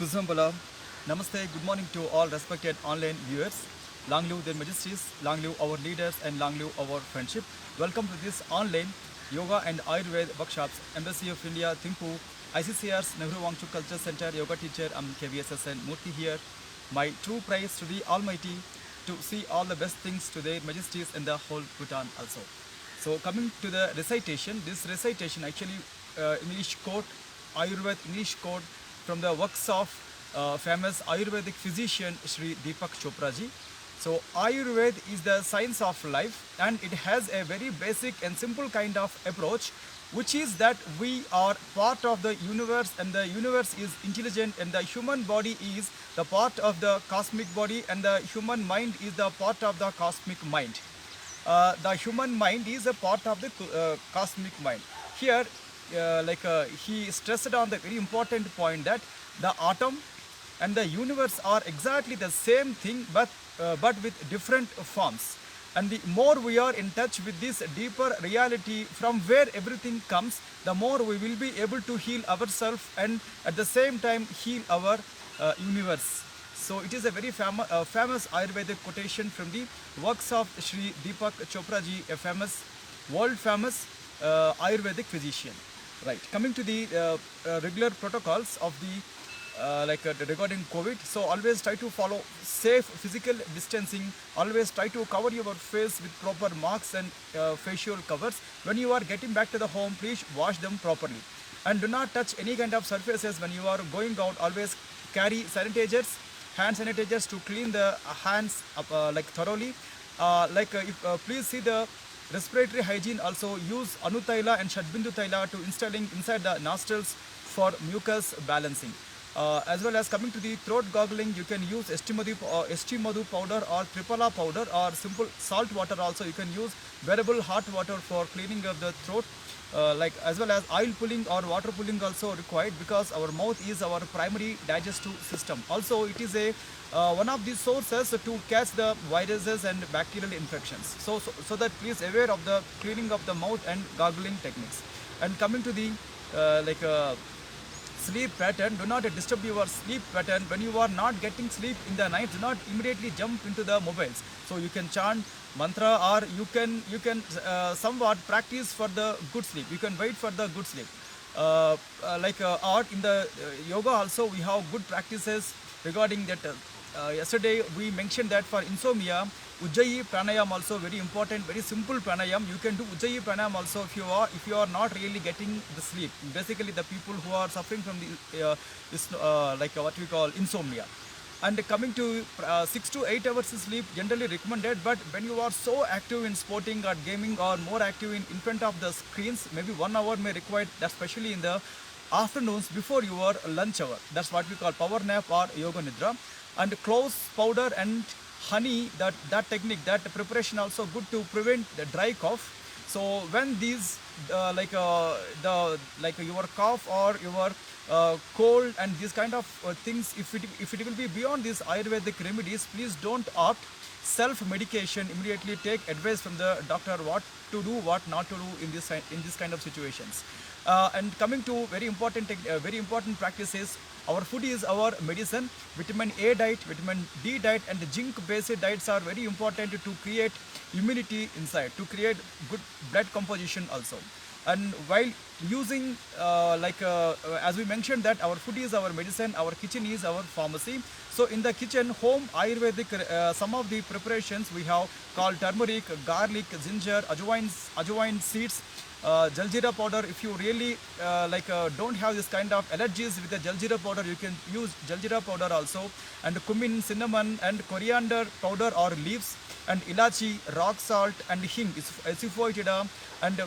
Kuzambala. Namaste, good morning to all respected online viewers. Long live their majesties, long live our leaders, and long live our friendship. Welcome to this online Yoga and Ayurveda workshops. Embassy of India, Thimphu, ICCR's Nehru Wangchuk Culture Center Yoga teacher. I'm KVSSN Murthy here. My true praise to the Almighty to see all the best things to their majesties and the whole Bhutan also. So coming to the recitation, this recitation actually English quote, Ayurveda English quote from the works of famous Ayurvedic physician Sri Deepak Chopra ji. So Ayurveda is the science of life, and it has a very basic and simple kind of approach, which is that we are part of the universe and the universe is intelligent, and the human body is the part of the cosmic body, and the human mind is the part of the cosmic mind. The human mind is a part of the cosmic mind. Here, he stressed on the very important point that the atom and the universe are exactly the same thing, but with different forms. And the more we are in touch with this deeper reality from where everything comes, the more we will be able to heal ourselves and at the same time heal our universe. So it is a very famous Ayurvedic quotation from the works of Sri Deepak Chopra ji, a famous, world famous Ayurvedic physician. Right. Coming to the regular protocols of the regarding COVID. So always try to follow safe physical distancing. Always try to cover your face with proper masks and facial covers. When you are getting back to the home, please wash them properly. And do not touch any kind of surfaces when you are going out. Always carry sanitizers, hand sanitizers to clean the hands thoroughly. Please see the respiratory hygiene. Also use Anutaila and Shadbindu Taila to installing inside the nostrils for mucus balancing. As well as coming to the throat gargling, you can use Estimadu powder or Tripala powder or simple salt water. Also, you can use wearable hot water for cleaning of the throat. As well as oil pulling or water pulling also required, because our mouth is our primary digestive system. Also, it is a one of the sources to catch the viruses and bacterial infections. So that please aware of the cleaning of the mouth and gargling techniques. And coming to the sleep pattern, do not disturb your sleep pattern. When you are not getting sleep in the night, do not immediately jump into the mobiles. So you can chant mantra, or you can somewhat practice for the good sleep. You can wait for the good sleep. Or in the yoga also we have good practices regarding that. Yesterday we mentioned that for insomnia, Ujjayi pranayam also very important, very simple pranayam. You can do Ujjayi pranayam also if you are not really getting the sleep. Basically, the people who are suffering from the what we call insomnia. And coming to 6 to 8 hours sleep generally recommended. But when you are so active in sporting or gaming or more active in front of the screens, maybe 1 hour may require, especially in the afternoons before your lunch hour. That's what we call power nap or yoga nidra. And cloves powder and honey, that technique, that preparation also good to prevent the dry cough. So when these your cough or your cold and these kind of things, if it will be beyond these Ayurvedic remedies, please don't opt self-medication. Immediately take advice from the doctor what to do, what not to do in this kind of situations. And coming to very important practices, our food is our medicine. Vitamin A diet, vitamin D diet, and the zinc-based diets are very important to create immunity inside, to create good blood composition also. And while using as we mentioned that our food is our medicine, our kitchen is our pharmacy. So in the kitchen, home Ayurvedic, some of the preparations we have called turmeric, garlic, ginger, ajwain seeds, jaljeera powder. If you really don't have this kind of allergies with the jaljeera powder, you can use jaljeera powder also. And cumin, cinnamon, and coriander powder or leaves, and ilachi, rock salt, and hing, Asafoetida, and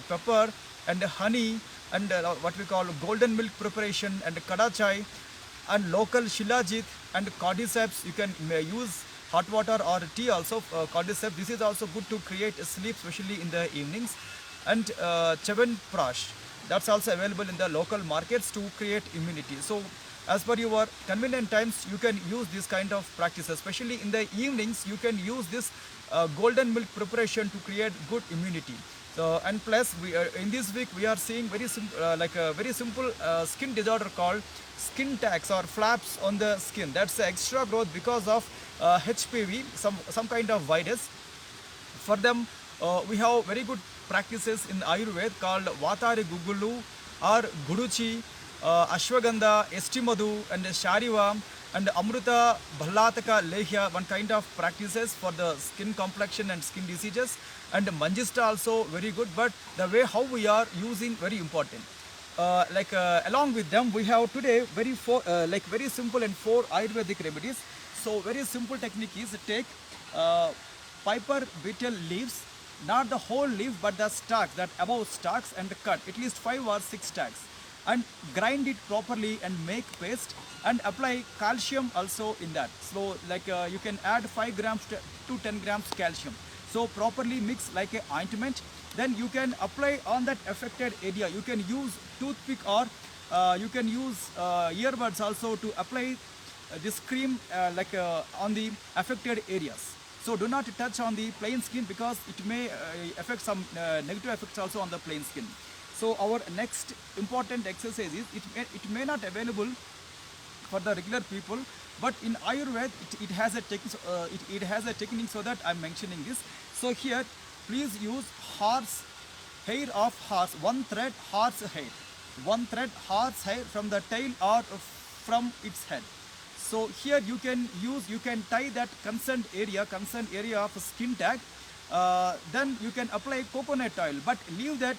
pepper and honey, and what we call golden milk preparation, and kada chai, and local shilajit and cordyceps. You can use hot water or tea also, cordyceps. This is also good to create sleep, especially in the evenings. And Chyawanprash, that's also available in the local markets to create immunity. So as per your convenient times, you can use this kind of practices. Especially in the evenings, you can use this golden milk preparation to create good immunity. So and plus we in this week we are seeing very simple like a very simple skin disorder called skin tags or flaps on the skin. That's the extra growth because of HPV, some kind of virus. For them, we have very good practices in Ayurveda called Vatari Gugulu or Guduchi, Ashwagandha, Estimadu, and Shariva, and Amruta Bhallataka Lehya, one kind of practices for the skin complexion and skin diseases. And Manjista also very good, but the way how we are using very important. Along with them, we have today very simple and four Ayurvedic remedies. So very simple technique is take uh, piper beetle leaves, not the whole leaf but the stalks, that above stalks, and cut at least 5 or 6 stalks and grind it properly and make paste and apply calcium also in that. So you can add 5 grams to 10 grams calcium. So properly mix like a ointment. Then you can apply on that affected area. You can use toothpick or you can use earbuds also to apply this cream on the affected areas. So do not touch on the plain skin because it may affect some negative effects also on the plain skin. So our next important exercise is it may not available for the regular people, but in Ayurveda it has a it has a technique, so that I'm mentioning this. So here please use horse hair of horse, one thread horse hair from the tail or from its head. So here you can tie that concerned area of skin tag. Then you can apply coconut oil, but leave that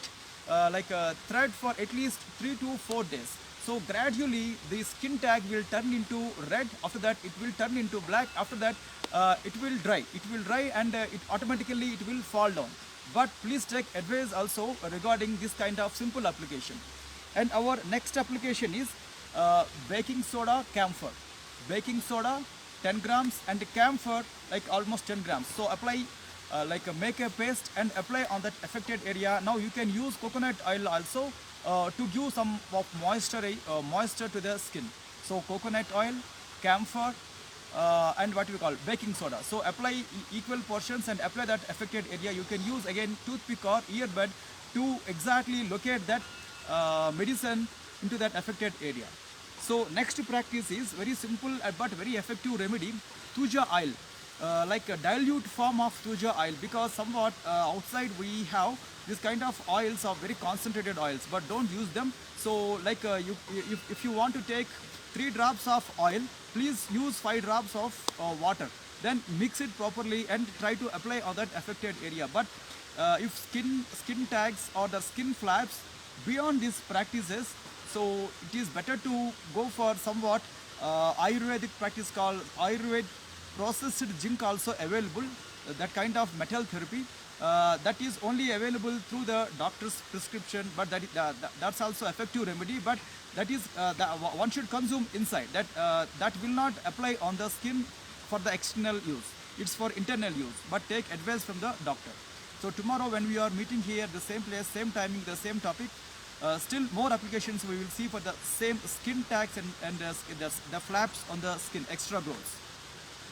like a thread for at least 3 to 4 days. So gradually the skin tag will turn into red. After that it will turn into black. After that it will dry. And it automatically it will fall down. But please take advice also regarding this kind of simple application. And our next application is baking soda camphor. Baking soda 10 grams and camphor like almost 10 grams. So apply make a paste and apply on that affected area. Now you can use coconut oil also to give some of moisture to the skin. So coconut oil, camphor, and what we call baking soda. So apply equal portions and apply that affected area. You can use again toothpick or earbud to exactly locate that medicine into that affected area. So next practice is very simple but very effective remedy, Tuja oil. Like a dilute form of Tuja oil, because somewhat outside we have this kind of oils of very concentrated oils, but don't use them. So if you want to take 3 drops of oil, please use 5 drops of water. Then mix it properly and try to apply on that affected area. But if skin tags or the skin flaps beyond these practices, so it is better to go for somewhat Ayurvedic practice called Ayurved processed zinc also available, that kind of metal therapy. That is only available through the doctor's prescription, but that's also effective remedy, but that is one should consume inside. That will not apply on the skin for the external use. It's for internal use, but take advice from the doctor. So tomorrow when we are meeting here, the same place, same timing, the same topic, still more applications we will see for the same skin tags and the flaps on the skin, extra growths.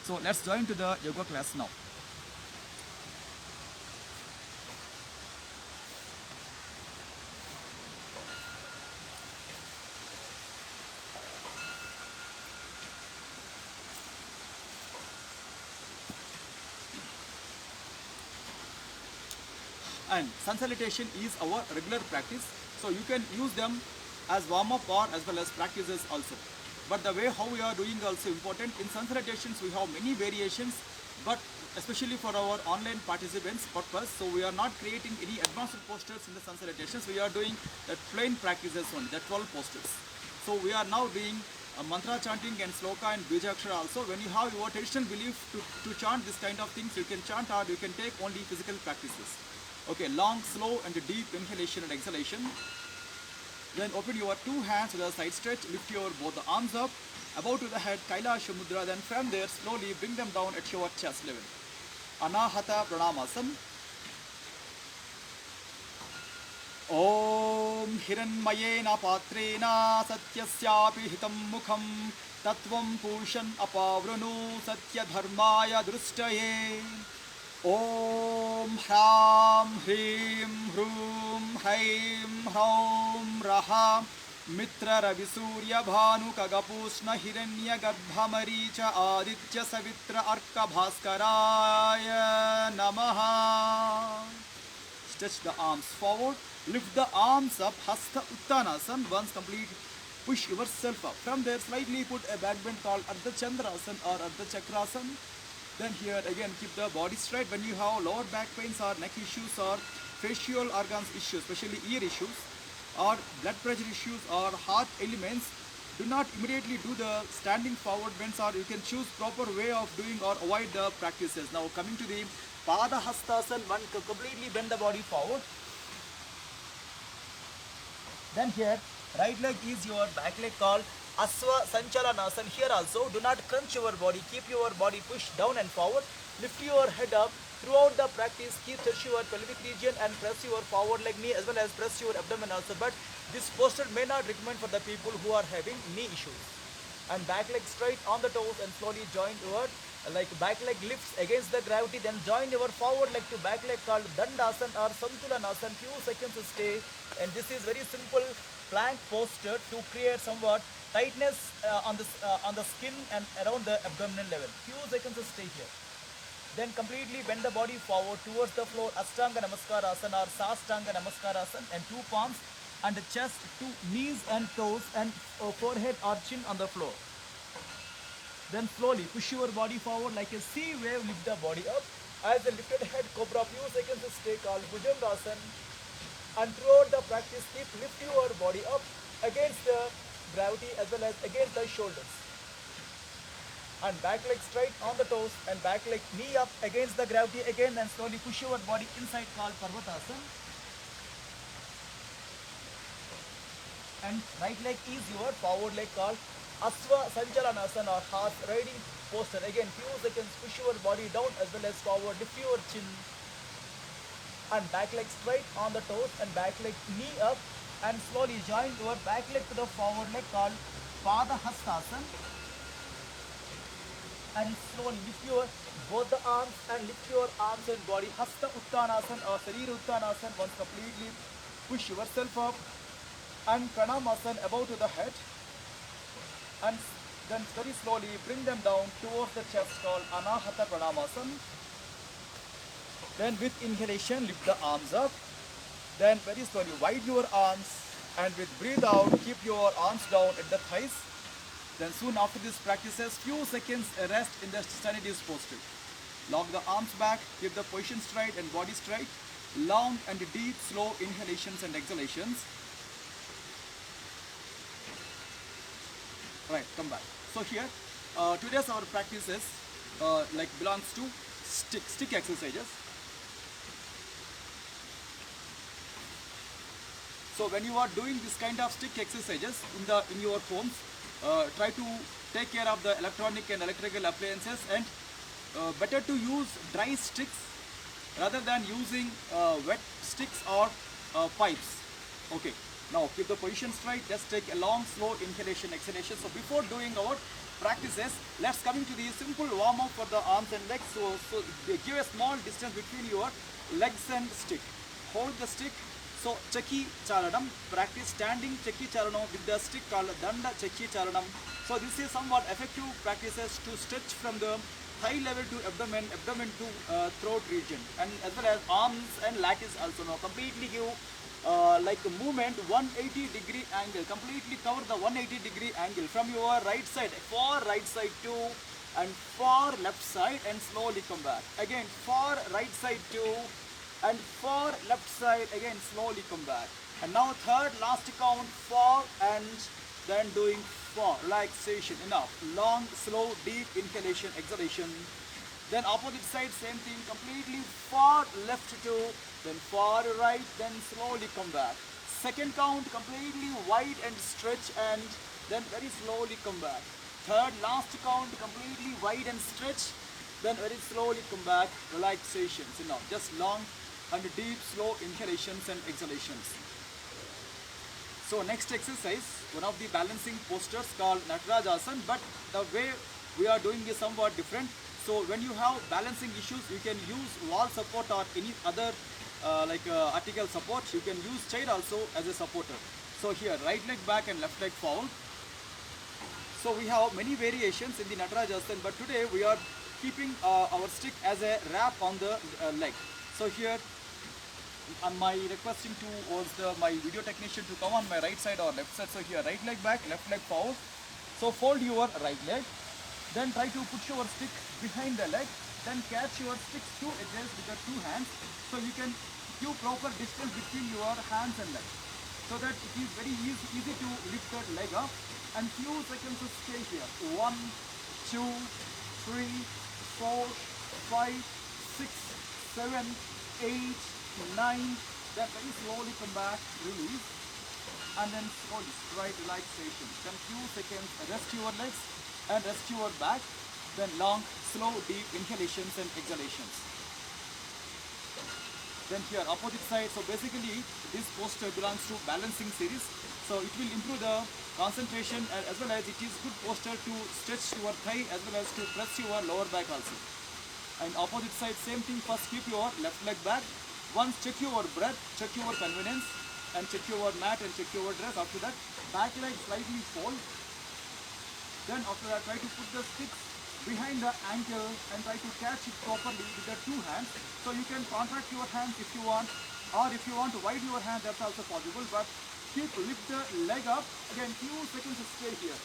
So let's join to the yoga class now. And sun salutation is our regular practice, so you can use them as warm up or as well as practices also. But the way how we are doing also important. In sun salutations we have many variations, but especially for our online participants purpose, so we are not creating any advanced posters in the sun salutations. We are doing the plain practices only, the 12 posters. So we are now doing mantra chanting and sloka and bijakshara also. When you have your traditional belief to chant this kind of things, you can chant, or you can take only physical practices. Okay, long, slow and deep inhalation and exhalation. Then open your 2 hands to the side stretch, lift your both the arms up, above to the head, Kailasha Mudra. Then from there, slowly bring them down at your chest level. Anahata Pranamasam. Om Hiranmayena Patrena Satyasyapi Hitam Mukham Tatvam Pushan Apavranu Satya Dharmaya Drustaye. Om Hram Hrim Hroom Haim Hraum Raha Mitra Ravi Surya Bhanu Kagapushna Hiranya Garbha Maricha Aditya Savitra Arka Bhaskaraya Namaha. Stretch the arms forward, lift the arms up, Hasta Uttanasana. Once complete, push yourself up. From there, slightly put a back bend called Ardha Chandrasana or Ardha Chakrasana. Then here again keep the body straight. When you have lower back pains or neck issues or facial organs issues, especially ear issues or blood pressure issues or heart elements, do not immediately do the standing forward bends, or you can choose proper way of doing or avoid the practices. Now coming to the Pada Hastasana, one completely bend the body forward. Then here, right leg is your back leg called Asva Sanchalanasana. Here also, do not crunch your body. Keep your body pushed down and forward. Lift your head up. Throughout the practice, keep touch your pelvic region and press your forward leg knee as well as press your abdomen also. But this posture may not recommend for the people who are having knee issues. And back leg straight on the toes and slowly join your back leg lifts against the gravity. Then join your forward leg to back leg called Dandasana or Santulanasana. Few seconds stay, and this is very simple plank posture to create somewhat tightness on the skin and around the abdominal level. Few seconds stay here. Then completely bend the body forward towards the floor, Ashtanga Namaskarasana or Sastanga Namaskarasana, and two palms and the chest to knees and toes and forehead or chin on the floor. Then slowly push your body forward like a sea wave, lift the body up. As a lifted head cobra, few seconds stay called Bhujangasana. And throughout the practice, keep lift your body up against the gravity as well as against the shoulders. And back leg straight on the toes and back leg knee up against the gravity again, and slowly push your body inside called Parvatasana. And right leg is your forward leg called Asva Sanchalanasana or horse riding posture. Again, few seconds, push your body down as well as forward, lift your chin. And back leg straight on the toes and back leg knee up, and slowly join your back leg to the forward leg called Pada Hastasana. And slowly lift your both the arms and lift your arms and body. Hasta Uttanasana or Sarira Uttanasana. Once completely push yourself up, and Pranamasana above to the head, and then very slowly bring them down towards the chest called Anahata Pranamasana. Then with inhalation lift the arms up, then very slowly widen your arms, and with breathe out keep your arms down at the thighs. Then soon after this practices, few seconds rest in the Stanides posture. Lock the arms back, keep the position straight and body straight. Long and deep slow inhalations and exhalations. Right, come back. So here, today's our practices belongs to stick exercises. So when you are doing this kind of stick exercises in your homes, try to take care of the electronic and electrical appliances, and better to use dry sticks rather than using wet sticks or pipes. Okay. Now keep the position straight, just take a long slow inhalation exhalation. So before doing our practices, let's coming to the simple warm up for the arms and legs. So give a small distance between your legs and stick. Hold the stick. So Chaki Charanam, practice standing Chaki Charanam with the stick called Danda Chaki Charanam. So this is somewhat effective practices to stretch from the thigh level to abdomen, abdomen to throat region, and as well as arms and lattice also. Now completely give like a movement 180-degree angle, completely cover the 180-degree angle from your right side, far right side to and far left side, and slowly come back. Again far right side to and far left side, again slowly come back. And now third last count, far and then doing far, relaxation, enough, long slow deep inhalation exhalation. Then opposite side same thing, completely far left to then far right, then slowly come back. Second count completely wide and stretch, and then very slowly come back. Third last count completely wide and stretch, then very slowly come back. Relaxations, just long and deep slow inhalations and exhalations. So next exercise, one of the balancing postures called Natarajasana, but the way we are doing is somewhat different. So when you have balancing issues, you can use wall support or any other article support. You can use chair also as a supporter. So here, right leg back and left leg forward. So we have many variations in the Nataraj Asana, but today we are keeping our stick as a wrap on the leg. So here, my requesting to was my video technician to come on my right side or left side. So here, right leg back, left leg forward. So fold your right leg, then try to put your stick behind the leg, then catch your stick's two edges with the two hands, so you can give proper distance between your hands and leg, so that it is very easy to lift that leg up, and few seconds to stay here. 1, 2, 3, 4, 5, 6, 7, 8, 9. Then very slowly come back, release, and then slowly straight relaxation. Then few seconds rest your legs and rest your back. Then long, slow, deep inhalations and exhalations. Then here opposite side. So basically this posture belongs to balancing series. So it will improve the concentration, as well as it is good posture to stretch your thigh as well as to press your lower back also. And opposite side, same thing. First keep your left leg back. Once check your breath, check your convenience, and check your mat and check your dress. After that, back leg slightly fold. Then after that, try to put the sticks behind the ankle and try to catch it properly with the two hands. So you can contract your hands if you want, or if you want to wide your hand, that's also possible. But lift the leg up. Again, few seconds to stay here.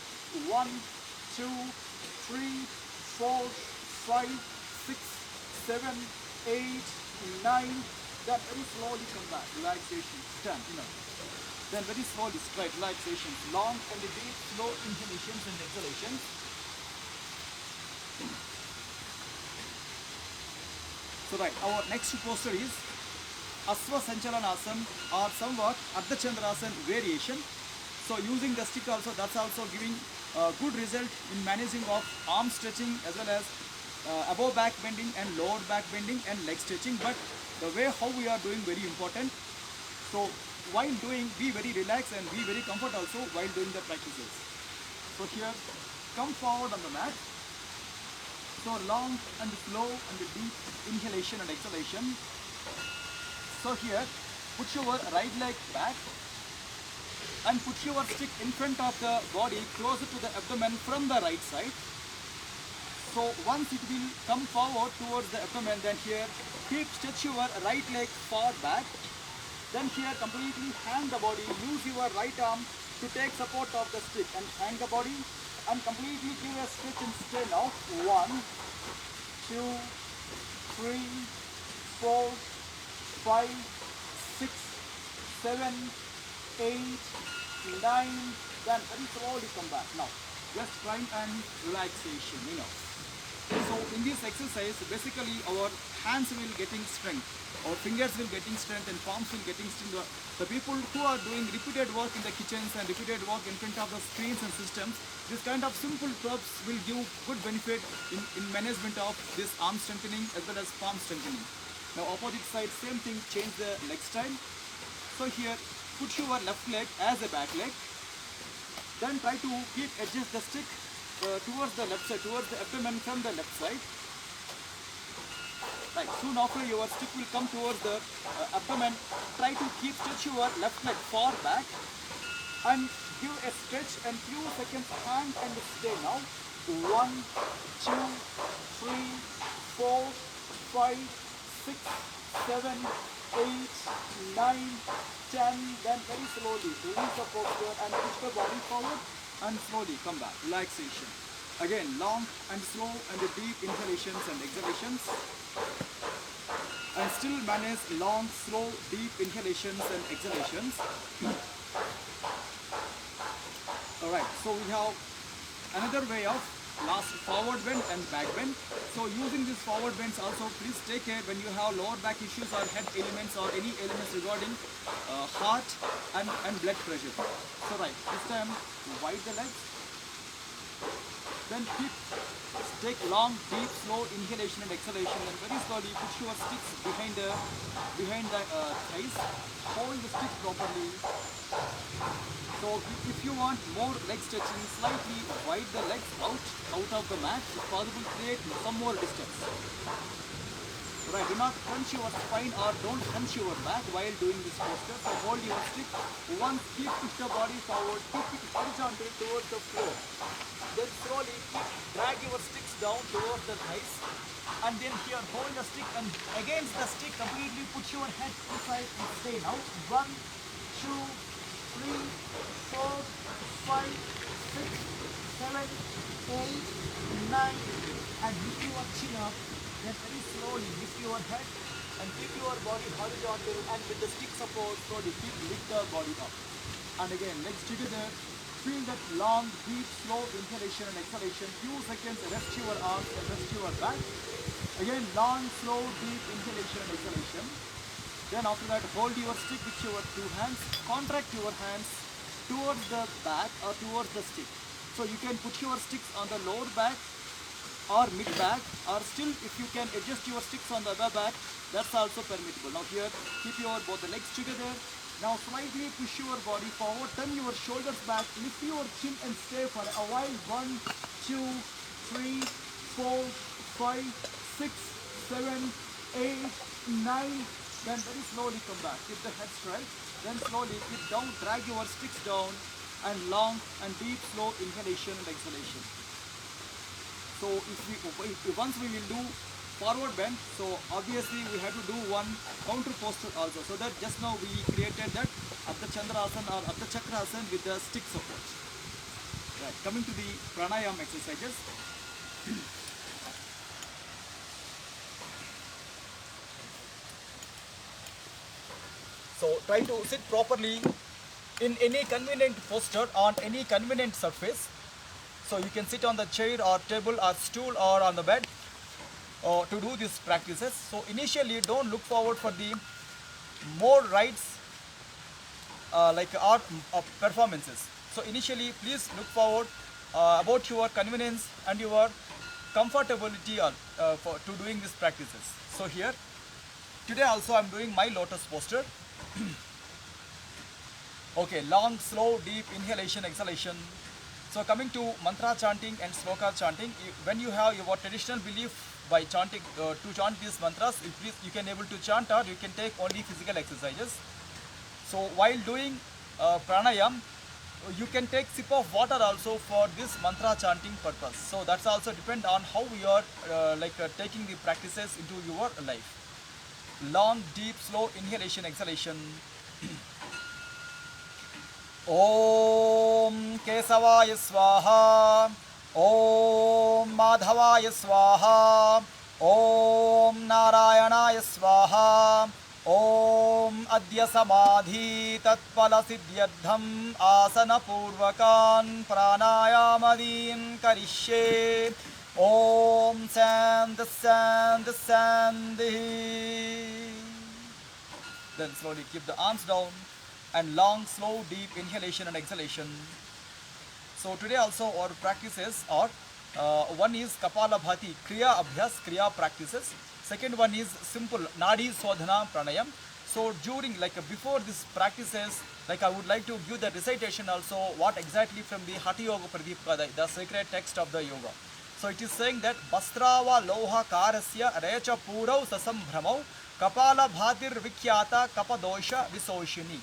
1, 2, 3, 4, 5, 6, 7, 8, 9. Then very slowly come back. Relaxation. Stand. Then very slowly straight relaxation. Long and deep, slow inhalations and exhalations. So right, our next posture is Asva Sanchalanasana, or somewhat Ardha Chandrasana variation. So using the stick also, that's also giving a good result in managing of arm stretching, as well as above back bending and lower back bending and leg stretching. But the way how we are doing very important. So while doing, be very relaxed and be very comfort also while doing the practices. So here, come forward on the mat. So long and slow and deep inhalation and exhalation. So here, put your right leg back and put your stick in front of the body, closer to the abdomen from the right side. So once it will come forward towards the abdomen, then here, stretch your right leg far back. Then here, completely hang the body. Use your right arm to take support of the stick and hang the body. And completely give a stretch and stay now. 1, 2, 3, 4, 5, 6, 7, 8, 9. Then very slowly come back. Now, just climb and relaxation, So in this exercise, basically our hands will getting strength, our fingers will getting strength, and palms will getting strength. The people who are doing repeated work in the kitchens and repeated work in front of the screens and systems, this kind of simple props will give good benefit in management of this arm strengthening as well as palm strengthening. Now opposite side, same thing, change the leg style. So here, put your left leg as a back leg. Then try to adjust the stick towards the left side, towards the abdomen from the left side. Right, soon after your stick will come towards the abdomen. Try to stretch your left leg far back and give a stretch, and few seconds hang and stay now. 1, 2, 3, 4, 5, 6, 7, 8, 9, 10. Then very slowly release the posture and push the body forward and slowly come back. Relaxation. Again, long and slow and deep inhalations and exhalations. And still manage long, slow, deep inhalations and exhalations. Alright, so we have another way of last forward bend and back bend. So using these forward bends also, please take care when you have lower back issues or head elements or any elements regarding heart and blood pressure. So right, this time wide the legs. Then take long, deep, slow inhalation and exhalation, and very slowly put your sticks behind the thighs. Hold the stick properly. So if you want more leg stretching, slightly wide the legs out of the mat. If possible, create some more distance. Right, do not crunch your spine or don't hunch your back while doing this posture. So hold your stick. Once keep push the body forward, keep it horizontal towards the floor. Then slowly drag your sticks down towards the thighs. And then here hold the stick and against the stick completely put your head inside and stay now. 1, 2, 3, 4, 5, 6, 7, 8, 9, and lift your chin up. Then very slowly lift your head and keep your body horizontal, and with the stick support slowly lift the body up. And again legs together. Feel that long, deep, slow inhalation and exhalation. Few seconds, rest your arms and rest your back. Again long, slow, deep inhalation and exhalation. Then after that, hold your stick with your two hands. Contract your hands towards the back or towards the stick. So you can put your sticks on the lower back or mid back, or still if you can adjust your sticks on the other back, that's also permissible. Now here, keep your both the legs together. Now slightly push your body forward, turn your shoulders back, lift your chin and stay for a while. 1, 2, 3, 4, 5, 6, 7, 8, 9. Then very slowly come back. Keep the head straight. Then slowly keep down, drag your sticks down, and long and deep slow inhalation and exhalation. So once we will do forward bend, so obviously we have to do one counter posture also. So that just now we created that Ardha Chandrasana or Ardha Chakrasana with the stick support. Right, coming to the pranayama exercises. So try to sit properly in any convenient posture on any convenient surface. So you can sit on the chair or table or stool or on the bed to do these practices. So initially don't look forward for the more rights performances. So initially please look forward about your convenience and your comfortability to doing these practices. So here today also I am doing my lotus posture. Okay, long, slow, deep inhalation, exhalation. So coming to mantra chanting and sloka chanting, when you have your traditional belief by chanting to chant these mantras, you can able to chant or you can take only physical exercises. So while doing pranayam, you can take sip of water also for this mantra chanting purpose. So that's also depend on how you are taking the practices into your life. Long, deep, slow inhalation, exhalation. Om Kesavaya Swaha, Om Madhavaya Swaha, Om Narayanaya Swaha, Om Adya Samadhi Tatpala Siddhyardham Asana Purvakan Pranayamadin Karishye. Om Sand Sandhi. Then slowly keep the arms down and long, slow, deep inhalation and exhalation. So today also our practices are one is Kapalabhati Kriya Abhyas, Kriya practices. Second one is simple Nadi Sodhana Pranayam. So during before these practices, I would like to give the recitation also what exactly from the Hatha Yoga Pradipika, the sacred text of the yoga. So it is saying that Bastrava Loha Karasya Recha Purau Sasam Bhramau Kapala Bhatir Vikyata Kapadosha Visoshini.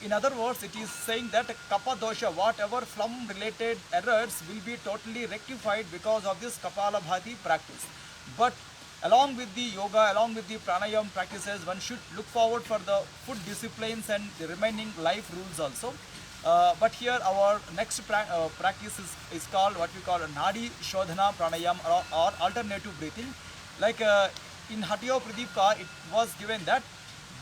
In other words, it is saying that Kapadosha, whatever phlegm related errors will be totally rectified because of this Kapala Bhati practice. But along with the yoga, along with the pranayam practices, one should look forward for the food disciplines and the remaining life rules also. But here our next practice is called what we call a Nadi Shodhana Pranayam or alternative breathing. In Hatha Yoga Pradipika, it was given that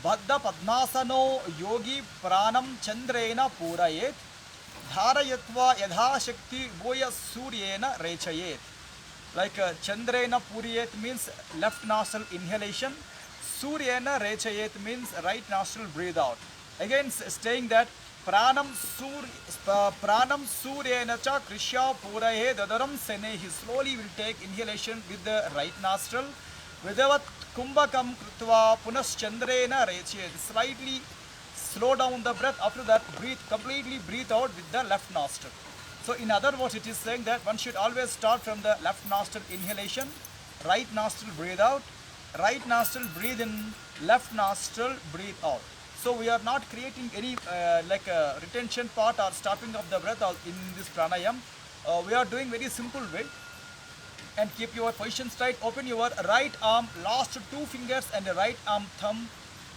Baddha Padmasano Yogi Pranam Chandrena Purayet Dharayatva Yadha Shakti Boya Suryena Rechayet. Chandrena Purayet means left nostril inhalation, Suryena Rechayet means right nostril breathe out. Again saying that Pranam Suryena cha Krishya Puraye Dadaram Sene. He slowly will take inhalation with the right nostril. Vidavat Kumbhakam Krutva Punas Chandrena Rechayet. Slightly slow down the breath. After that, completely breathe out with the left nostril. So in other words, it is saying that one should always start from the left nostril inhalation, right nostril breathe out, right nostril breathe in, left nostril breathe out. So we are not creating any retention part or stopping of the breath in this pranayam. We are doing very simple way. And keep your position straight. Open your right arm, last two fingers and the right arm thumb.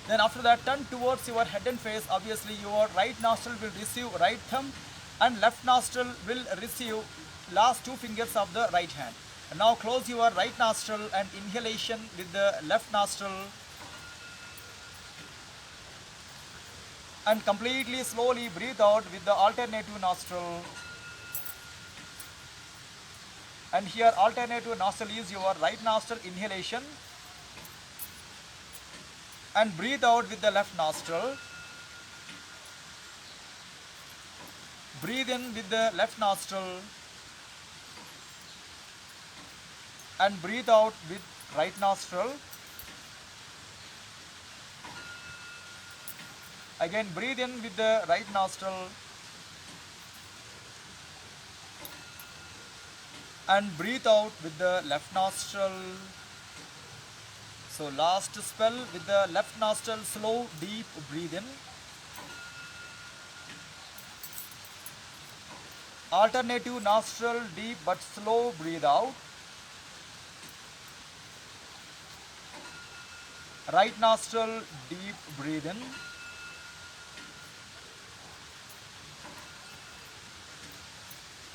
Then after that, turn towards your head and face. Obviously, your right nostril will receive right thumb and left nostril will receive last two fingers of the right hand. And now close your right nostril and inhalation with the left nostril. And completely slowly breathe out with the alternative nostril. And here alternative nostril is your right nostril inhalation and breathe out with the left nostril. Breathe in with the left nostril and breathe out with right nostril. Again breathe in with the right nostril and breathe out with the left nostril. So last spell with the left nostril, slow, deep breathe in. Alternative nostril, deep but slow breathe out. Right nostril, deep breathe in.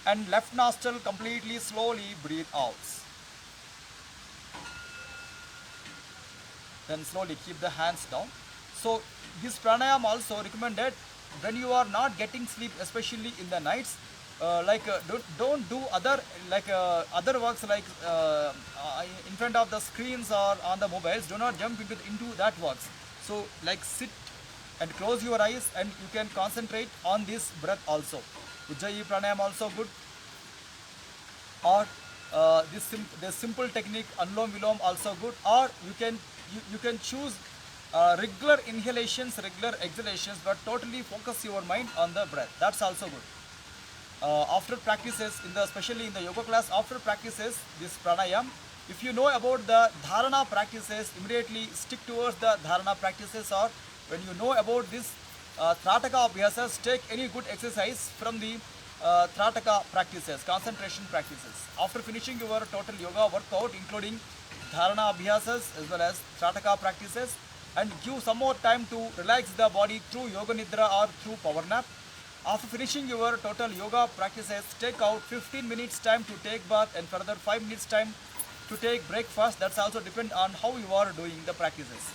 And left nostril completely slowly breathe out. Then slowly keep the hands down. So this pranayam also recommended when you are not getting sleep, especially in the nights. Don't do other works in front of the screens or on the mobiles. Do not jump into that works. So like sit and close your eyes and you can concentrate on this breath also. Ujjayi pranayam also good. Or this simple technique Anulom Vilom also good. Or you can choose regular inhalations, regular exhalations, but totally focus your mind on the breath. That's also good. After practices, especially in the yoga class, after practices this pranayam, if you know about the dharana practices, immediately stick towards the dharana practices. Or when you know about this Trataka abhyasas, take any good exercise from the Trataka practices, concentration practices. After finishing your total yoga workout, including dharana abhyasas as well as Trataka practices, and give some more time to relax the body through yoga nidra or through power nap. After finishing your total yoga practices, take out 15 minutes time to take bath and further 5 minutes time to take breakfast. That's also depend on how you are doing the practices.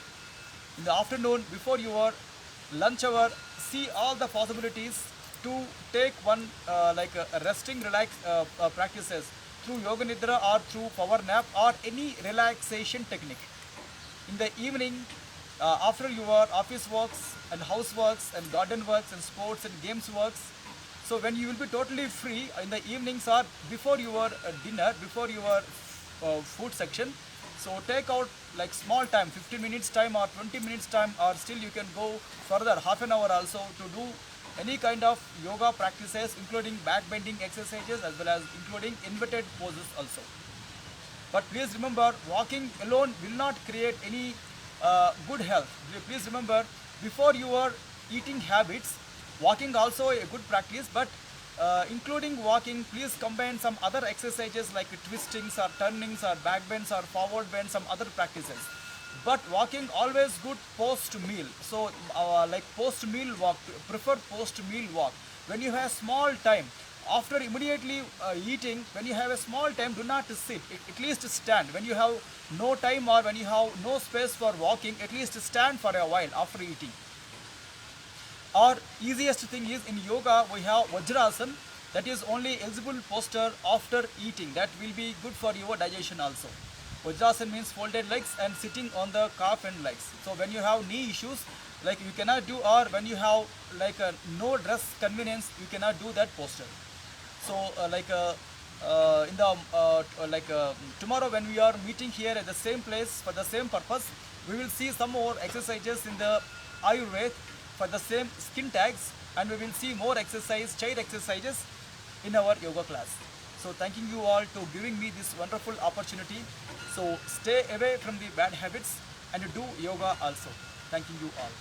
In the afternoon, before your lunch hour, see all the possibilities to take one resting relax practices through yoga nidra or through power nap or any relaxation technique. In the evening, after your office works and houseworks and garden works and sports and games works, so when you will be totally free in the evenings or before your dinner, before your food section, so take out like small time, 15 minutes time or 20 minutes time, or still you can go further half an hour also to do any kind of yoga practices, including back bending exercises as well as including inverted poses also. But please remember, walking alone will not create any good health. Please remember, before your eating habits, walking also a good practice, but including walking, please combine some other exercises like twistings or turnings or back bends or forward bends, some other practices. But walking always good post meal. So like post meal walk, prefer post meal walk. When you have small time, after immediately eating, when you have a small time, do not sit, at least stand. When you have no time or when you have no space for walking, at least stand for a while after eating. Or easiest thing is in yoga we have Vajrasana, that is only eligible posture after eating. That will be good for your digestion also. Vajrasana means folded legs and sitting on the calf and legs. So when you have knee issues, like you cannot do, or when you have like no dress convenience, you cannot do that posture. So tomorrow when we are meeting here at the same place for the same purpose, we will see some more exercises in the Ayurveda. for the same skin tags, and we will see more chair exercises in our yoga class. So thanking you all to giving me this wonderful opportunity. So stay away from the bad habits and do yoga also. Thanking you all.